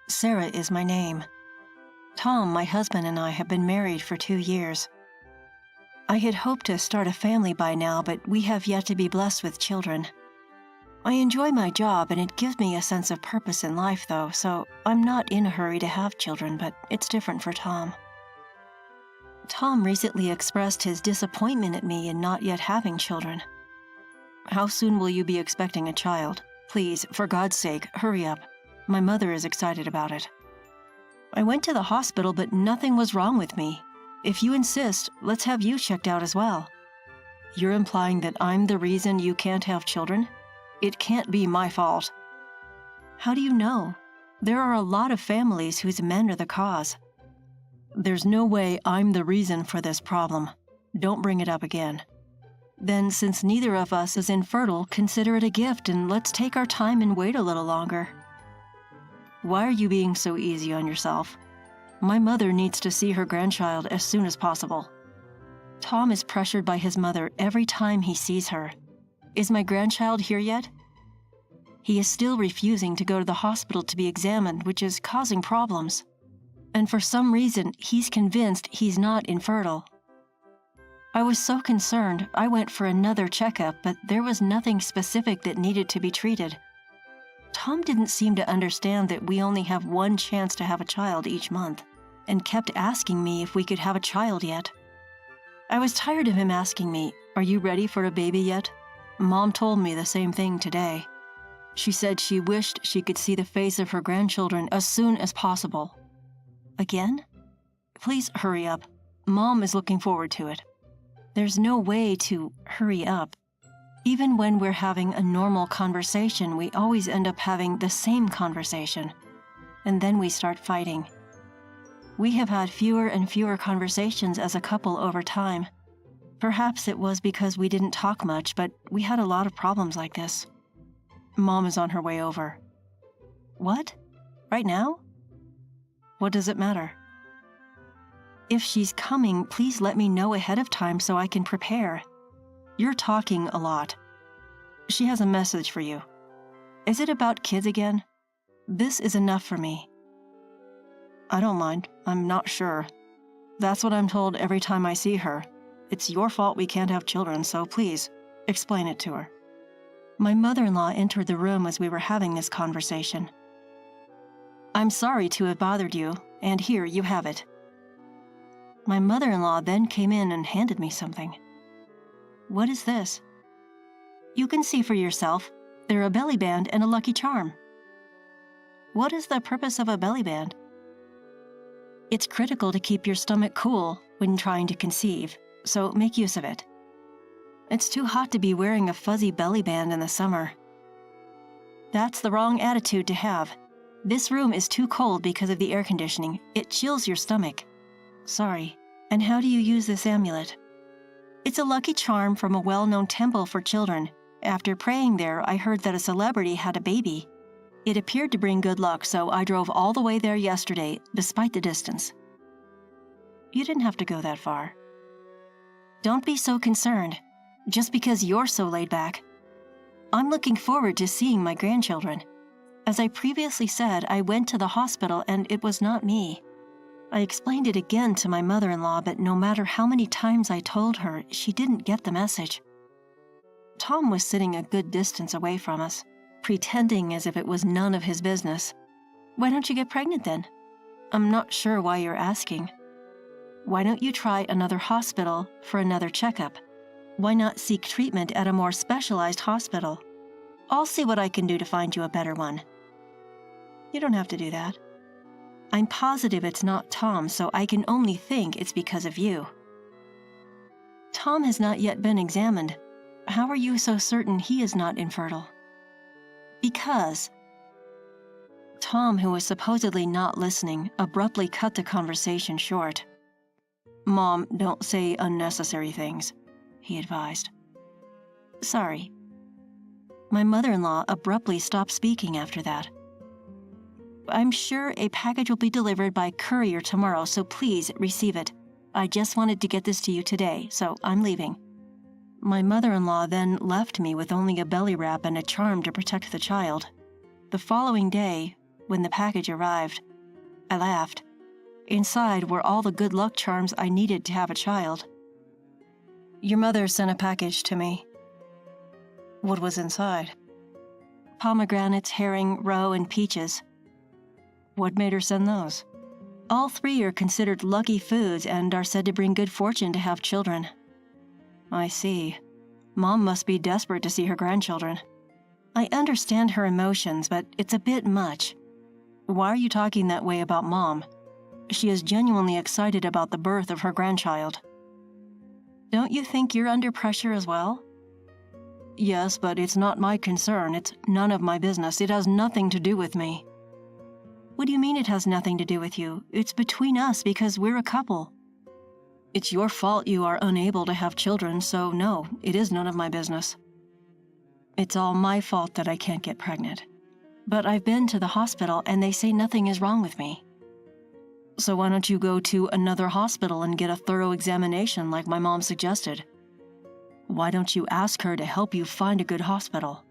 Sarah is my name. Tom, my husband, and I have been married for 2 years. I had hoped to start a family by now, but we have yet to be blessed with children. I enjoy my job and it gives me a sense of purpose in life, though, so I'm not in a hurry to have children, but it's different for Tom. Tom recently expressed his disappointment at me in not yet having children. How soon will you be expecting a child? Please, for God's sake, hurry up. My mother is excited about it. I went to the hospital, but nothing was wrong with me. If you insist, let's have you checked out as well. You're implying that I'm the reason you can't have children? It can't be my fault. How do you know? There are a lot of families whose men are the cause. There's no way I'm the reason for this problem. Don't bring it up again. Then, since neither of us is infertile, consider it a gift and let's take our time and wait a little longer. Why are you being so easy on yourself? My mother needs to see her grandchild as soon as possible. Tom is pressured by his mother every time he sees her. Is my grandchild here yet? He is still refusing to go to the hospital to be examined, which is causing problems. And for some reason, he's convinced he's not infertile. I was so concerned, I went for another checkup, but there was nothing specific that needed to be treated. Tom didn't seem to understand that we only have one chance to have a child each month, and kept asking me if we could have a child yet. I was tired of him asking me, "Are you ready for a baby yet?" Mom told me the same thing today. She said she wished she could see the face of her grandchildren as soon as possible. Again? Please hurry up. Mom is looking forward to it. There's no way to hurry up. Even when we're having a normal conversation, we always end up having the same conversation. And then we start fighting. We have had fewer and fewer conversations as a couple over time. Perhaps it was because we didn't talk much, but we had a lot of problems like this. Mom is on her way over. What? Right now? What does it matter? If she's coming, please let me know ahead of time so I can prepare. You're talking a lot. She has a message for you. Is it about kids again? This is enough for me. I don't mind. I'm not sure. That's what I'm told every time I see her. It's your fault we can't have children, so please, explain it to her. My mother-in-law entered the room as we were having this conversation. I'm sorry to have bothered you, and here you have it. My mother-in-law then came in and handed me something. What is this? You can see for yourself. They're a belly band and a lucky charm. What is the purpose of a belly band? It's critical to keep your stomach cool when trying to conceive, so make use of it. It's too hot to be wearing a fuzzy belly band in the summer. That's the wrong attitude to have. This room is too cold because of the air conditioning. It chills your stomach. Sorry. And how do you use this amulet? It's a lucky charm from a well-known temple for children. After praying there, I heard that a celebrity had a baby. It appeared to bring good luck, so I drove all the way there yesterday, despite the distance. You didn't have to go that far. Don't be so concerned, just because you're so laid back. I'm looking forward to seeing my grandchildren. As I previously said, I went to the hospital and it was not me. I explained it again to my mother-in-law, but no matter how many times I told her, she didn't get the message. Tom was sitting a good distance away from us, pretending as if it was none of his business. Why don't you get pregnant then? I'm not sure why you're asking. Why don't you try another hospital for another checkup? Why not seek treatment at a more specialized hospital? I'll see what I can do to find you a better one. You don't have to do that. I'm positive it's not Tom, so I can only think it's because of you. Tom has not yet been examined. How are you so certain he is not infertile? Because... Tom, who was supposedly not listening, abruptly cut the conversation short. Mom, don't say unnecessary things, he advised. Sorry. My mother-in-law abruptly stopped speaking after that. I'm sure a package will be delivered by courier tomorrow, so please receive it. I just wanted to get this to you today, so I'm leaving. My mother-in-law then left me with only a belly wrap and a charm to protect the child. The following day, when the package arrived. I laughed. Inside were all the good luck charms I needed to have a child. Your mother sent a package to me. What was inside? Pomegranates, herring, roe, and peaches. What made her send those? All three are considered lucky foods and are said to bring good fortune to have children. I see. Mom must be desperate to see her grandchildren. I understand her emotions, but it's a bit much. Why are you talking that way about Mom? She is genuinely excited about the birth of her grandchild. Don't you think you're under pressure as well? Yes, but it's not my concern. It's none of my business. It has nothing to do with me. What do you mean it has nothing to do with you? It's between us because we're a couple. It's your fault you are unable to have children, so no, it is none of my business. It's all my fault that I can't get pregnant. But I've been to the hospital and they say nothing is wrong with me. So why don't you go to another hospital and get a thorough examination like my mom suggested? Why don't you ask her to help you find a good hospital?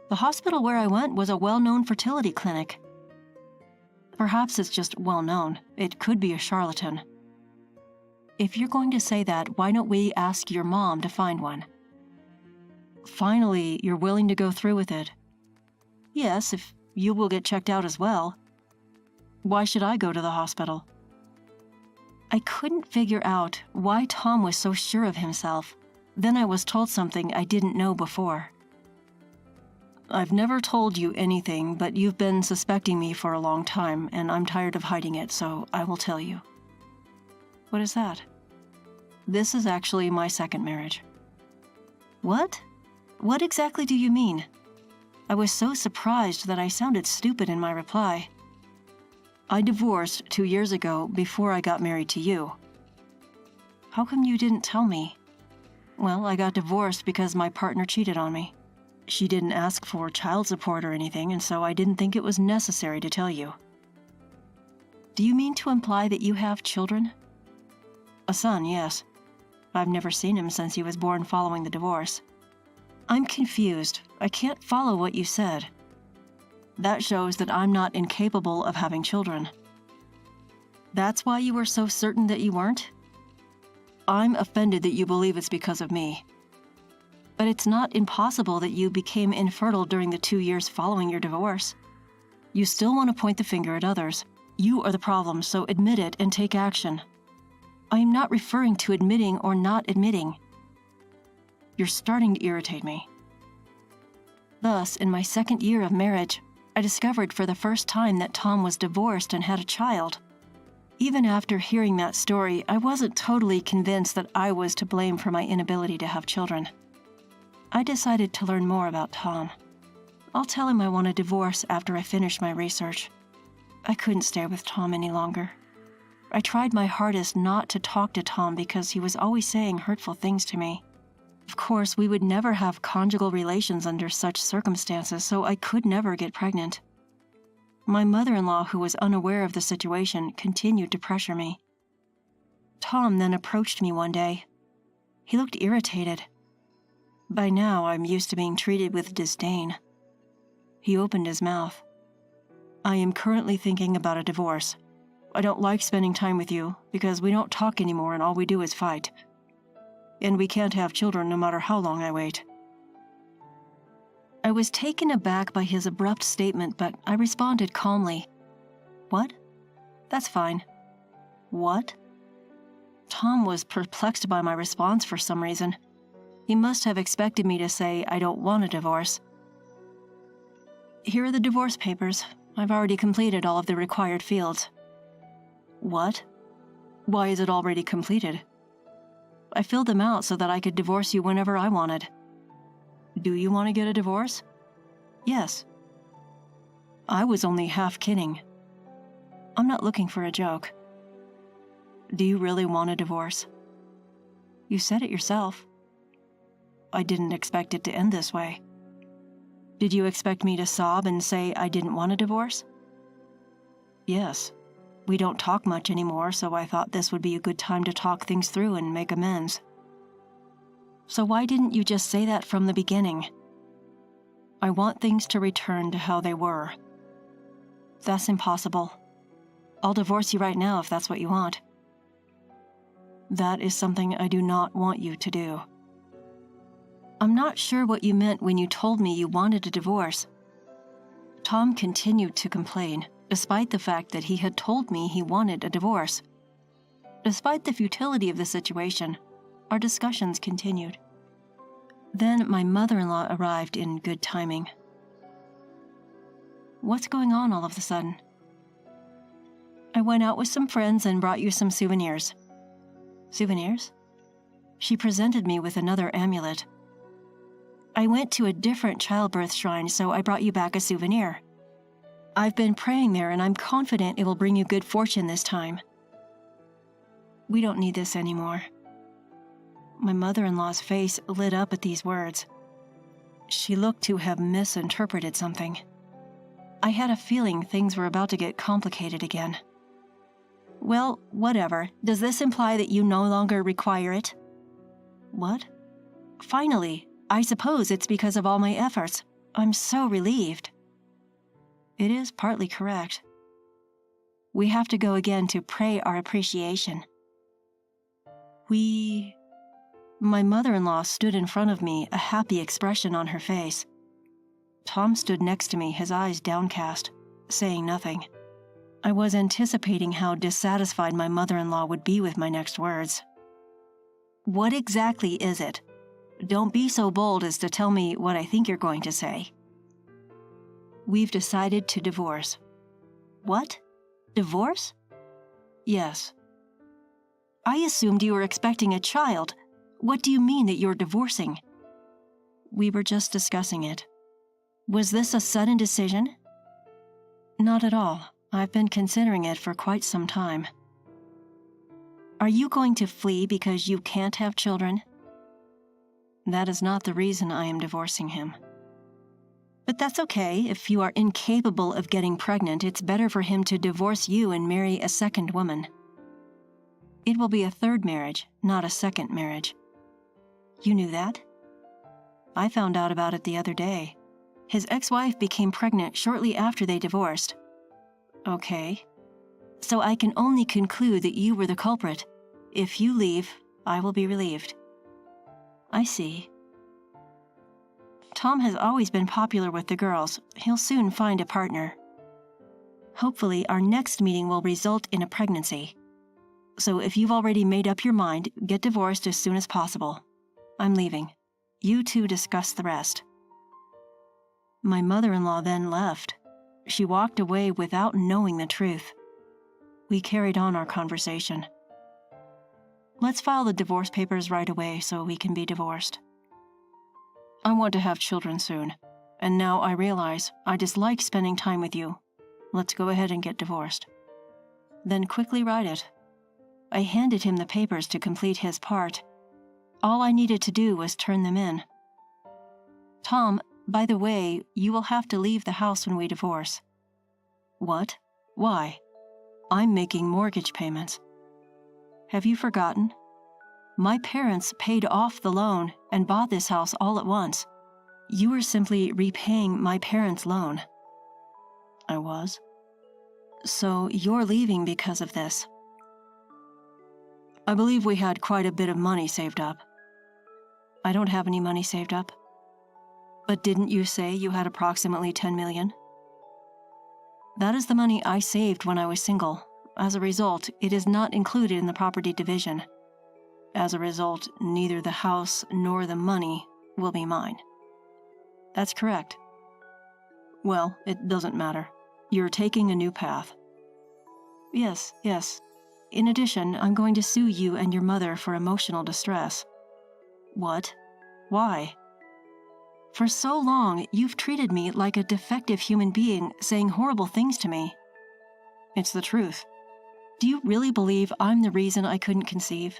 The hospital where I went was a well-known fertility clinic. Perhaps it's just well-known. It could be a charlatan. If you're going to say that, why don't we ask your mom to find one? Finally, you're willing to go through with it. Yes, if you will get checked out as well. Why should I go to the hospital? I couldn't figure out why Tom was so sure of himself. Then I was told something I didn't know before. I've never told you anything, but you've been suspecting me for a long time, and I'm tired of hiding it, so I will tell you. What is that? This is actually my second marriage. What? What exactly do you mean? I was so surprised that I sounded stupid in my reply. I divorced 2 years ago before I got married to you. How come you didn't tell me? Well, I got divorced because my partner cheated on me. She didn't ask for child support or anything, and so I didn't think it was necessary to tell you. Do you mean to imply that you have children? A son, yes. I've never seen him since he was born following the divorce. I'm confused. I can't follow what you said. That shows that I'm not incapable of having children. That's why you were so certain that you weren't? I'm offended that you believe it's because of me. But it's not impossible that you became infertile during the 2 years following your divorce. You still want to point the finger at others. You are the problem, so admit it and take action. I am not referring to admitting or not admitting. You're starting to irritate me. Thus, in my second year of marriage, I discovered for the first time that Tom was divorced and had a child. Even after hearing that story, I wasn't totally convinced that I was to blame for my inability to have children. I decided to learn more about Tom. I'll tell him I want a divorce after I finish my research. I couldn't stay with Tom any longer. I tried my hardest not to talk to Tom because he was always saying hurtful things to me. Of course, we would never have conjugal relations under such circumstances, so I could never get pregnant. My mother-in-law, who was unaware of the situation, continued to pressure me. Tom then approached me one day. He looked irritated. By now, I'm used to being treated with disdain. He opened his mouth. I am currently thinking about a divorce. I don't like spending time with you because we don't talk anymore and all we do is fight. And we can't have children no matter how long I wait. I was taken aback by his abrupt statement, but I responded calmly. What? That's fine. What? Tom was perplexed by my response for some reason. He must have expected me to say I don't want a divorce. Here are the divorce papers. I've already completed all of the required fields. What? Why is it already completed? I filled them out so that I could divorce you whenever I wanted. Do you want to get a divorce? Yes. I was only half kidding. I'm not looking for a joke. Do you really want a divorce? You said it yourself. I didn't expect it to end this way. Did you expect me to sob and say I didn't want a divorce? Yes. We don't talk much anymore, so I thought this would be a good time to talk things through and make amends. So why didn't you just say that from the beginning? I want things to return to how they were. that's impossible. I'll divorce you right now if that's what you want. That is something I do not want you to do. I'm not sure what you meant when you told me you wanted a divorce. Tom continued to complain, despite the fact that he had told me he wanted a divorce. Despite the futility of the situation, our discussions continued. Then my mother-in-law arrived in good timing. What's going on all of a sudden? I went out with some friends and brought you some souvenirs. Souvenirs? She presented me with another amulet. I went to a different childbirth shrine, so I brought you back a souvenir. I've been praying there, and I'm confident it will bring you good fortune this time. We don't need this anymore. My mother-in-law's face lit up at these words. She looked to have misinterpreted something. I had a feeling things were about to get complicated again. Well, whatever. Does this imply that you no longer require it? What? Finally, I suppose it's because of all my efforts. I'm so relieved. It is partly correct. We have to go again to pray our appreciation. My mother-in-law stood in front of me, a happy expression on her face. Tom stood next to me, his eyes downcast, saying nothing. I was anticipating how dissatisfied my mother-in-law would be with my next words. What exactly is it? Don't be so bold as to tell me what I think you're going to say. We've decided to divorce. What? Divorce? Yes. I assumed you were expecting a child. What do you mean that you're divorcing? We were just discussing it. Was this a sudden decision? Not at all. I've been considering it for quite some time. Are you going to flee because you can't have children? That is not the reason I am divorcing him. But that's okay. If you are incapable of getting pregnant, it's better for him to divorce you and marry a second woman. It will be a third marriage, not a second marriage. You knew that? I found out about it the other day. His ex-wife became pregnant shortly after they divorced. Okay. So I can only conclude that you were the culprit. If you leave, I will be relieved. I see. Tom has always been popular with the girls. He'll soon find a partner. Hopefully, our next meeting will result in a pregnancy. So if you've already made up your mind, get divorced as soon as possible. I'm leaving. You two discuss the rest. My mother-in-law then left. She walked away without knowing the truth. We carried on our conversation. Let's file the divorce papers right away so we can be divorced. I want to have children soon, and now I realize I dislike spending time with you. Let's go ahead and get divorced. Then quickly write it. I handed him the papers to complete his part. All I needed to do was turn them in. Tom, by the way, you will have to leave the house when we divorce. What? Why? I'm making mortgage payments. Have you forgotten? My parents paid off the loan and bought this house all at once. You are simply repaying my parents' loan. I was. So you're leaving because of this. I believe we had quite a bit of money saved up. I don't have any money saved up. But didn't you say you had approximately 10 million? That is the money I saved when I was single. As a result, it is not included in the property division. As a result, neither the house nor the money will be mine. That's correct. Well, it doesn't matter. You're taking a new path. Yes. In addition, I'm going to sue you and your mother for emotional distress. What? Why? For so long, you've treated me like a defective human being, saying horrible things to me. It's the truth. Do you really believe I'm the reason I couldn't conceive?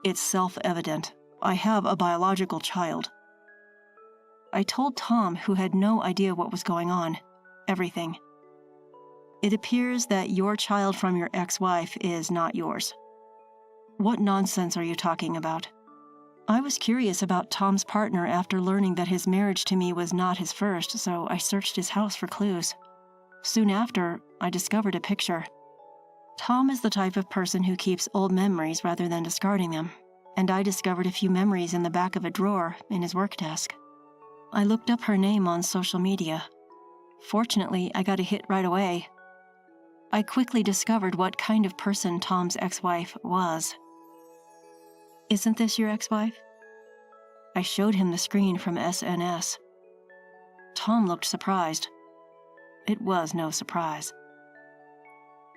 It's self-evident. I have a biological child. I told Tom, who had no idea what was going on, everything. It appears that your child from your ex-wife is not yours. What nonsense are you talking about? I was curious about Tom's partner after learning that his marriage to me was not his first, so I searched his house for clues. Soon after, I discovered a picture. Tom is the type of person who keeps old memories rather than discarding them, and I discovered a few memories in the back of a drawer in his work desk. I looked up her name on social media. Fortunately, I got a hit right away. I quickly discovered what kind of person Tom's ex-wife was. "Isn't this your ex-wife?" I showed him the screen from SNS. Tom looked surprised. It was no surprise.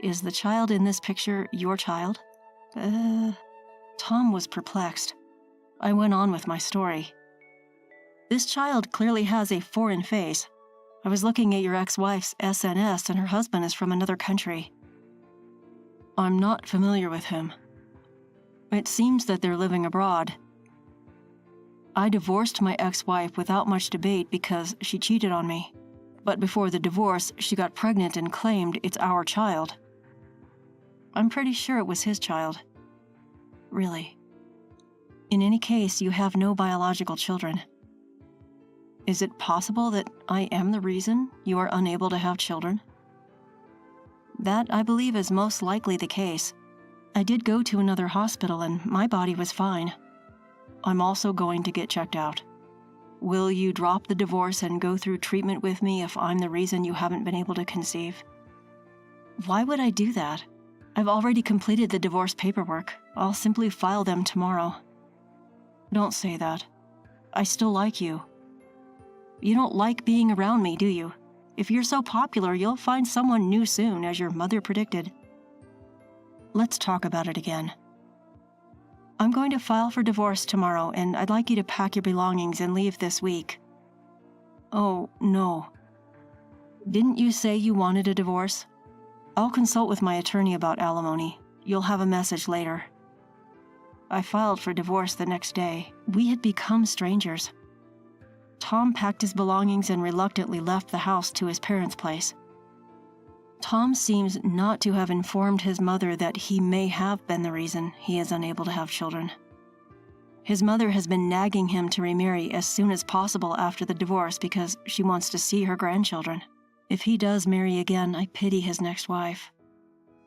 "Is the child in this picture your child?" Tom was perplexed. I went on with my story. "This child clearly has a foreign face. I was looking at your ex-wife's SNS and her husband is from another country." "I'm not familiar with him. It seems that they're living abroad. I divorced my ex-wife without much debate because she cheated on me. But before the divorce, she got pregnant and claimed it's our child." "I'm pretty sure it was his child." "Really? In any case, you have no biological children. Is it possible that I am the reason you are unable to have children?" "That, I believe, is most likely the case. I did go to another hospital and my body was fine. I'm also going to get checked out. Will you drop the divorce and go through treatment with me if I'm the reason you haven't been able to conceive?" "Why would I do that? I've already completed the divorce paperwork. I'll simply file them tomorrow." "Don't say that. I still like you." "You don't like being around me, do you? If you're so popular, you'll find someone new soon, as your mother predicted." "Let's talk about it again. I'm going to file for divorce tomorrow, and I'd like you to pack your belongings and leave this week." "Oh, no." "Didn't you say you wanted a divorce? I'll consult with my attorney about alimony. You'll have a message later." I filed for divorce the next day. We had become strangers. Tom packed his belongings and reluctantly left the house to his parents' place. Tom seems not to have informed his mother that he may have been the reason he is unable to have children. His mother has been nagging him to remarry as soon as possible after the divorce because she wants to see her grandchildren. If he does marry again, I pity his next wife.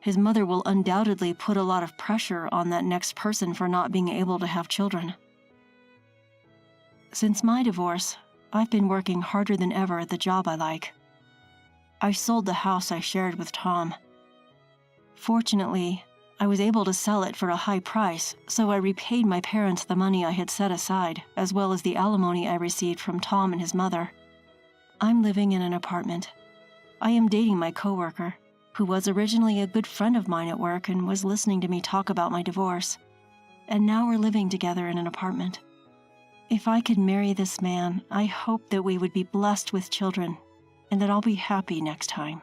His mother will undoubtedly put a lot of pressure on that next person for not being able to have children. Since my divorce, I've been working harder than ever at the job I like. I sold the house I shared with Tom. Fortunately, I was able to sell it for a high price, so I repaid my parents the money I had set aside, as well as the alimony I received from Tom and his mother. I'm living in an apartment. I am dating my coworker, who was originally a good friend of mine at work and was listening to me talk about my divorce. And now we're living together in an apartment. If I could marry this man, I hope that we would be blessed with children and that I'll be happy next time.